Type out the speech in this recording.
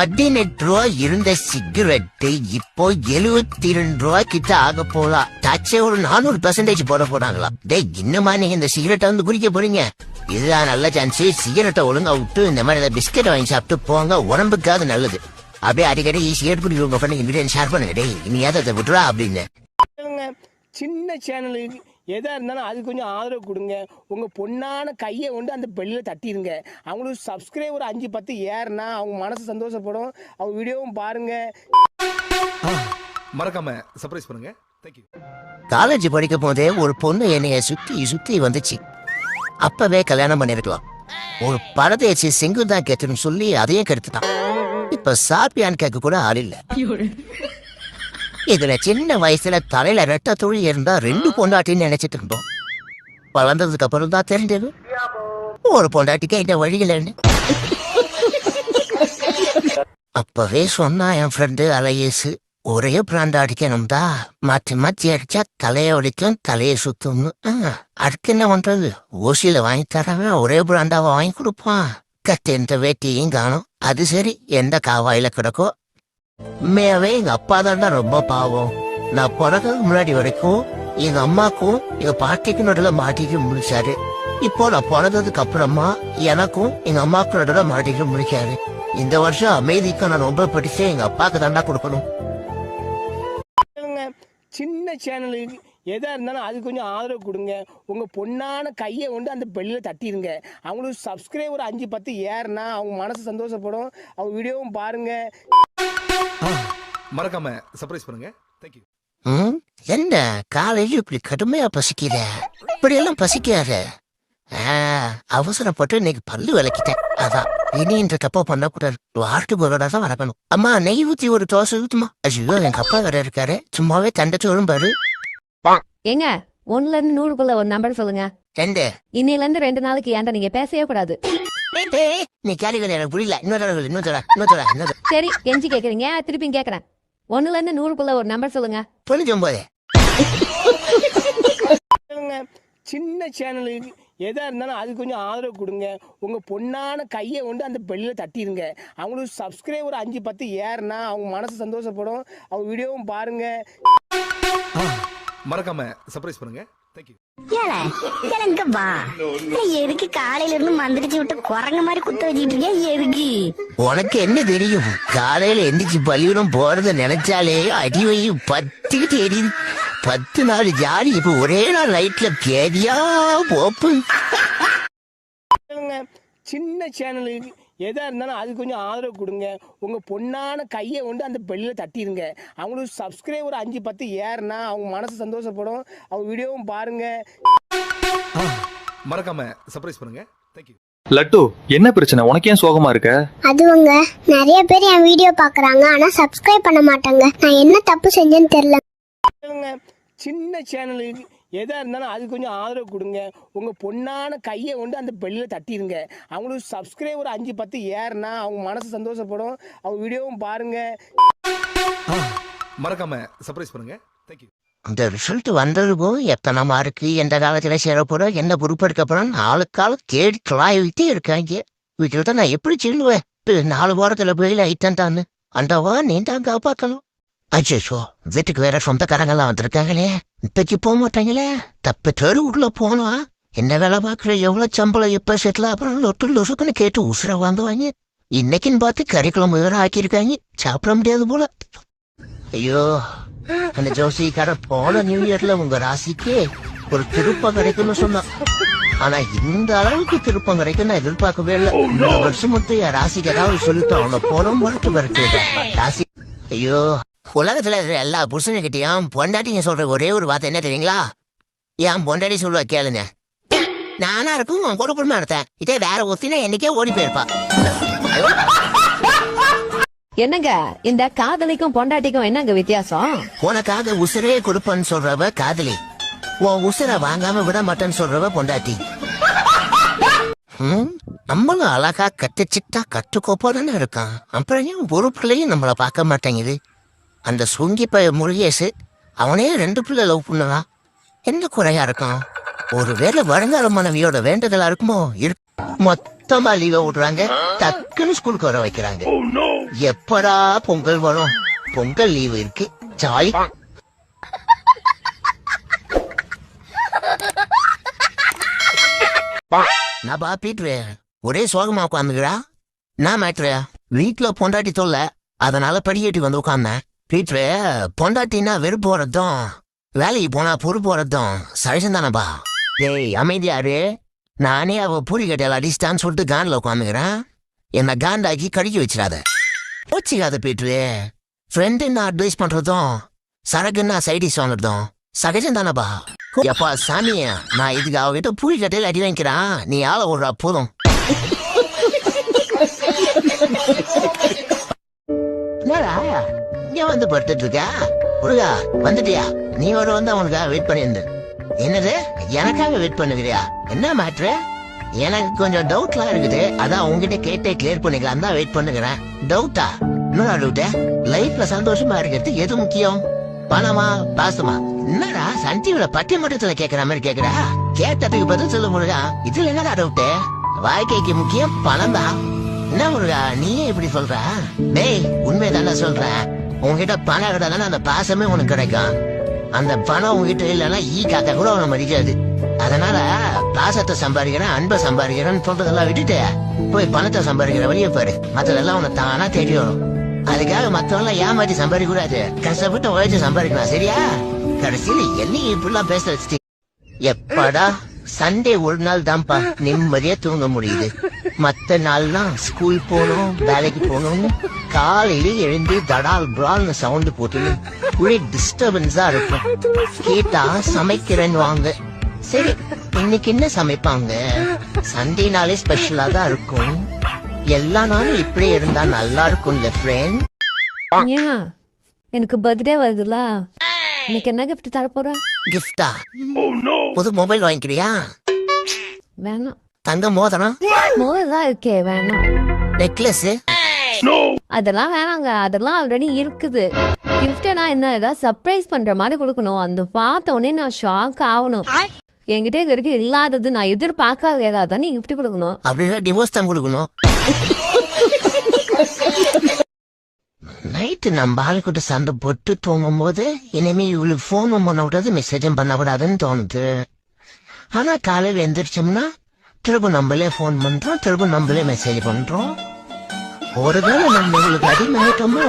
ரூபா இருந்த சிகரெட்டு இப்போ 72 கிட்ட ஆக போலாம். டாக்ஸே ஒரு 400% போட போறாங்களா? டேய், இன்னுமா நீங்க இந்த சிகரெட்டை வந்து குடிக்க போறீங்க? இதுதான் நல்ல சான்ஸ். சிகரெட்டை ஒழுங்கா விட்டு இந்த மாதிரி பிஸ்கெட்டை வாங்கி சாப்பிட்டு போங்க, உடம்புக்காவது நல்லது. அப்படியே அடிக்கடி சிகரெட் குடிக்க பண்ணி வீடியோ ஷேர் பண்ணுங்க. டேய், இனியாவது அதை விட்டுறா அப்படின்னு. சின்ன சேனலுக்கு எதாக இருந்தாலும் அது கொஞ்சம் ஆதரவு கொடுங்க. உங்கள் பொண்ணான கையை கொண்டு அந்த பெல்லில் தட்டிடுங்க. அவங்களுக்கு சப்ஸ்கிரைபர் 5-10 ஏறுனா அவங்க மனசு சந்தோஷப்படும். அவங்க வீடியோவும் பாருங்க, மறக்காம சர்ப்ரைஸ் பண்ணுங்க. தேங்க்யூ. காலேஜ் படிக்கும் போதே ஒரு பொண்ணு என்னைய சுத்தி வந்துச்சு. அப்பவே கல்யாணம் பண்ணிருக்கலாம். ஒரு பரதேசி சிங்கிள் தான் கேட்டுன்னு சொல்லி அதையும் கெடுத்துட்டான். இப்ப சாப்பியான்னு கேட்க கூட ஆள் இல்ல. இதுல சின்ன வயசுல தலையில ரெட்ட தொழில் இருந்தா 2 பொண்டாட்டின்னு நினைச்சிட்டு இருந்தோம். வளர்ந்ததுக்கு அப்புறம் தான் தெரிஞ்சது ஒரு பொண்டாட்டிக்கு இந்த வழியிலன்னு. அப்பவே சொன்னா என் ஃப்ரெண்டு அலையேசு, ஒரே பிராண்ட் அடிக்கணும் தான், மாற்றி அடிச்சா தலையை ஒடிக்கும், தலையை சுத்தும்னு. அதுக்கு என்ன பண்றது? ஓசியில வாங்கி தரவன் ஒரே பிராண்டாவை வாங்கி கொடுப்பான். கட்டென்ற வேட்டியும் காணும். அது சரி, எந்த காவாயில கிடக்கோ. உண்மையாவே எங்க அப்பா தான் ரொம்ப பாவம். நான் பிறகு முன்னாடி வரைக்கும் எங்க அம்மாக்கும் எங்க பாட்டிக்கும் நடுல மாட்டிட்டு முடிச்சாரு. இப்போ நான் பிறந்ததுக்கு அப்புறமா எனக்கும் எங்க அம்மாக்கும் நடுல மாட்டிட்டு முடிச்சாரு. இந்த வருஷம் அமைதிக்கு நான் ரொம்ப பிடிச்ச எங்க அப்பாக்கு தாண்டா கொடுக்கணும். சின்ன சேனலுக்கு எதாக இருந்தாலும் அது கொஞ்சம் ஆதரவு கொடுங்க. உங்கள் பொண்ணான கையை கொண்டு அந்த பெல்லில் தட்டிடுங்க. அவங்களுக்கு சப்ஸ்கிரைபர் 5-10 ஏறுனா அவங்க மனசு சந்தோஷப்படும். அவங்க வீடியோவும் பாருங்க, மறக்காம சர்ப்ரைஸ் பண்ணுங்க. தேங்க்யூ. என்ன காலையில இப்படி கடுமையா பசிக்கிற? இப்படியெல்லாம் பசிக்காத. அவசரப்பட்டு இன்னைக்கு பல்லு விளக்கிட்டேன். அதான் இனி இந்த தப்பா பண்ணக்கூடாது. வாரத்துக்கு ஒரு தான் வரக்கணும். அம்மா, நெய் ஊத்தி ஒரு தோசை ஊத்துமா. ஐயோ, எங்க அப்பா வேற இருக்காரு, சும்மாவே தண்டச்சோறும் பாரு. ஏங்க 1ல இருந்து 100க்குள்ள ஒரு நம்பர் சொல்லுங்க. 2. இன்னையில இருந்து 2 நாளைக்கு ஏன்டா நீங்க பேசவே கூடாது. நீ கேள்வி எனக்கு புரியல. இன்னொரு சரி, கெஞ்சி கேக்குறீங்க, திருப்பி கேக்குறேன். 1ல இருந்து 100க்குள்ள ஒரு நம்பர் சொல்லுங்க. 99. சின்ன சேனலுக்கு எதாக இருந்தாலும் அது கொஞ்சம் ஆதரவு கொடுங்க. உங்கள் பொண்ணான கையை கொண்டு அந்த பெல்லில் தட்டிடுங்க. அவங்களுக்கு சப்ஸ்கிரைபர் 5-10 ஏறுனா அவங்க மனசு சந்தோஷப்படும். அவங்க வீடியோவும் பாருங்க, மறக்காம சர்ப்ரைஸ் பண்ணுங்க. தேங்க்யூ. எதுக்கு காலையில இருந்து மந்திரிச்சு விட்டு குரங்கு மாதிரி குத்த வச்சுட்டு இருக்கியா? எதுக்கு? உனக்கு என்ன தெரியும்? காலையில எந்திரிச்சு பள்ளியிடம் போறத நினைச்சாலே அடி வையும் பத்திக்கிட்டு எரியுது. 10 நாள் ஜாலி இப்ப ஒரே நாள் லைட்ல பேதியா போப்பு. சின்ன சேனலுக்கு எதாக இருந்தாலும் அது கொஞ்சம் ஆதரவு கொடுங்க. உங்கள் பொண்ணான கையை கொண்டு அந்த பெல்லில் தட்டிடுங்க. அவங்களுக்கு சப்ஸ்கிரைபர் 5-10 ஏறுனா அவங்க மனசு சந்தோஷப்படும். அவங்க வீடியோவும் பாருங்க, மறக்காம சர்ப்ரைஸ் பண்ணுங்க. தேங்க்யூ. லட்டு, என்ன பிரச்சனை? உனக்கு ஏன் சோகமா இருக்க? அதுவங்க நிறைய பேர் என் வீடியோ பாக்குறாங்க, ஆனா சப்ஸ்கிரைப் பண்ண மாட்டாங்க. நான் என்ன தப்பு செஞ்சேன்னு தெரியல. சின்ன சேனலுக்கு எதாக இருந்தாலும் அது கொஞ்சம் ஆதரவு கொடுங்க. உங்கள் பொண்ணான கையை கொண்டு அந்த பெல்லில் தட்டிடுங்க. அவங்களுக்கு சப்ஸ்கிரைபர் 5-10 ஏறுனா அவங்க மனசு சந்தோஷப்படும். அவங்க வீடியோவும் பாருங்க, மறக்காம சர்ப்ரைஸ் பண்ணுங்க. தேங்க்யூ. இந்த ரிசல்ட் வந்தது போது எத்தனை மார்க்கு, எந்த காலத்துல சேர போறோம், என்ன குரூப் எடுக்க போறோம், ஆளுக்காலும் தேடி கிளாயிட்டே இருக்காங்க. வீட்டுல நான் எப்படி சொல்லுவேன்? 4 வாரத்துல போய் ஐட்டம் தான்னு அந்தவா நீ தான் காப்பாற்றணும். அச்சோ, வீட்டுக்கு வேற சொந்தக்காரங்கெல்லாம் வந்திருக்காங்களே, இப்பைக்கு போக மாட்டாங்களே. தப்பு தெரு உள்ள போனா என்ன வேலை பார்க்குற, எவ்வளவு சம்பளம், எப்ப செட்டில், அப்புறம் லொசுக்குன்னு கேட்டு உசுர வாங்குவாங்க. இன்னைக்குன்னு பார்த்து கறிக்குழம்பு வேற ஆக்கியிருக்காங்க, சாப்பிட முடியாது போல. ஐயோ, அந்த ஜோசிக்கார போன நியூ இயர்ல உங்க ராசிக்கு ஒரு திருப்பம் கிடைக்கும்னு சொன்னான். ஆனா இந்த அளவுக்கு திருப்பம் கிடைக்கும் நான் எதிர்பார்க்கவே இல்லை. இந்த வருஷம் மட்டும் என் ராசிக்கு ஏதாவது சொல்லிட்டோம், அவனை போனோம் வரட்டு ராசி. ஐயோ, உலகத்துல எல்லா புருஷனுக்கிட்டையும் பொண்டாட்டிங்க சொல்ற ஒரே ஒரு வார்த்தை என்ன தெரியுங்களா? என் பொண்டாட்டி சொல்லுவா கேளுங்க. நானா இருக்கும் உன் குடும்பமா இருந்தேன், இதே வேற ஒத்தினா என்னைக்கே ஓடி போயிருப்பா. என்னங்க இந்த காதலிக்கும் பொண்டாட்டிக்கும் என்னங்க வித்தியாசம்? உனக்காக உசுரே கொடுப்பன்னு சொல்றவ காதலி, உன் உசுரை வாங்காம விட மாட்டேன்னு சொல்றவ பொண்டாட்டி. நம்மளும் அழகா கட்டுச்சிட்டா கட்டுக்கோப்பாதானே இருக்கான். அப்புறம் ஏன் ஒரு பிள்ளையும் நம்மளை பார்க்க மாட்டேங்குது? அந்த சுங்கி முருகேசு அவனே 2 பிள்ளை லவ் பண்ணுவான். என்ன குறையா இருக்கும்? ஒருவேளை வருங்கால மனைவியோட வேண்டுதலா இருக்குமோ? மொத்தமா லீவ விடுறாங்க, டக்குன்னு ஸ்கூலுக்கு வர வைக்கிறாங்க. எப்படா பொங்கல் வரும்? பொங்கல் லீவு இருக்கு, ஜாலி. நான் பாப்பிட்டு ஒரே சோகமா உட்காந்துக்கிறா. நான் மேட்ரு வீட்டுல பொண்டாட்டி தொல்ல, அதனால படிக்கட்டி வந்து உட்காந்தேன். வீட்டுல பொண்டாட்டினா வெறுப்பு வரதும் வேலைக்கு போனா பொறுப்பு வரதும் சழிச்சந்தானப்பா. ஏய் அமைதியாரு, நானே அவ பூரி கட்டையால் அடிச்சிட்டான்னு சொல்லிட்டு கான்ல உட்காந்துக்கிறேன். என்ன காண்டாக்கி கடிக்க வச்சிடாத, போச்சுக்காத பீட்ரு. ஃப்ரெண்டுன்னா அட்வைஸ் பண்றதும் சரக்குன்னா சைடிஸ் வாங்குறதும் சகஜம் தானப்பா. எப்பா சாமிய, நான் இதுக்கு அவகிட்ட பூரி கட்டையில அடி வாங்கிக்கிறான், நீ ஆள விடுறா போதும். என்னடா இங்க வந்து படுத்துட்டு இருக்க? முருகா வந்துட்டியா? நீ ஒரு வந்து அவனுக்காக வெயிட் பண்ணியிருந்த. என்னது எனக்காக வெயிட் பண்ணுகிறியா? என்ன மேட்ரு? எனக்கு கொஞ்சம் டவுட்லாம் இருக்குது, அதான் உங்ககிட்ட கேட்டே கிளியர் பண்ணிக்கலாம் தான் வெயிட் பண்ணுகிறேன். டவுட்டா? என்னடா டவுட்ட? லைஃப்ல சந்தோஷமா இருக்கிறது எது முக்கியம்? பணமா பாசமா? என்னடா சன் டிவில பட்டிமன்றத்துல கேக்குற மாதிரி கேக்குறா? கேட்டதுக்கு பதில் சொல்ல முருகா, இதுல என்னடா டவுட்டு? வாழ்க்கைக்கு முக்கியம் பணம் தான். என்ன முருகா நீயே இப்படி சொல்ற? டேய் உண்மைதானே சொல்றேன். உங்ககிட்ட பணம் கிட்டாதானே அந்த பாசமே உனக்கு கிடைக்கும். அந்த பணம் உங்ககிட்ட இல்லைன்னா ஈ காக்கா கூட உனக்கு மதிக்காது. அதனால பாசத்தை சம்பாதிக்கிறேன், அன்பை சம்பாதிக்கிறேன்னு சொல்றதெல்லாம் விட்டுட்டு போய் பணத்தை சம்பாதிக்கிற வழியை பாரு. மற்றதெல்லாம் உனக்கு தானா தேடி வரும். அதுக்காக மத்தவங்க ஏமாத்தி சம்பாதிக்க கூடாது, கஷ்டப்பட்டு உழைச்சு சம்பாதிக்கலாம், சரியா? கடைசியில என்னையும் இப்படிலாம் பேச வச்சுட்டு எப்படா சண்டே ஒரு நாள் தான்ப்பா நிம்மதியா தூங்க முடியுது. மத்த நாள்லாம் ஸ்கூல் போகணும், வேலைக்கு போகணும், காலையில எழுந்து தடால் பிரால்னு சவுண்ட் போட்டு ஒரே டிஸ்டர்பன்ஸா இருக்கும். கேட்டா சமைக்கிறேன்னு வாங்க. சரி இன்னைக்கு என்ன சமைப்பாங்க? சண்டே நாளே ஸ்பெஷலா தான் இருக்கும். எல்லா நாளும் இப்படியே இருந்தா நல்லா இருக்கும்ல ஃப்ரெண்ட். ஏன் எனக்கு பர்த்டே வருதுல, எனக்கு என்ன கிஃப்ட் தர போற? கிஃப்டா? புது மொபைல் வாங்கிக்கிறியா? வேணாம். தங்க மோதிரம், மோதான் இருக்கே, வேணாம். நெக்லஸ் அதெல்லாம் வேணாங்க, அதெல்லாம் ஆல்ரெடி இருக்குது. கிஃப்டனா என்ன, ஏதாவது சர்ப்ரைஸ் பண்ற மாதிரி கொடுக்கணும். அந்த பார்த்த உடனே நான் ஷாக் ஆகணும். என்கிட்ட இது வரைக்கும் இல்லாதது, நான் எதிர்பார்க்காத ஏதாவது நீ கிஃப்ட் கொடுக்கணும். அப்படின்னா டிவோர்ஸ் தான் கொடுக்கணும். நைட்டு நம்ம ஆளுக்கிட்ட சண்டை போட்டு தூங்கும் போது இனிமே இவளுக்கு போனும் பண்ண விடாது, மெசேஜும் பண்ண விடாதுன்னு தோணுது. ஆனா காலையில எந்திரிச்சோம்னா திரும்ப நம்மளே போன் பண்றோம், திரும்ப நம்மளே மெசேஜ் பண்றோம். ஒருவேளை நம்ம இவளுக்கு அடிமையாயிட்டோமோ?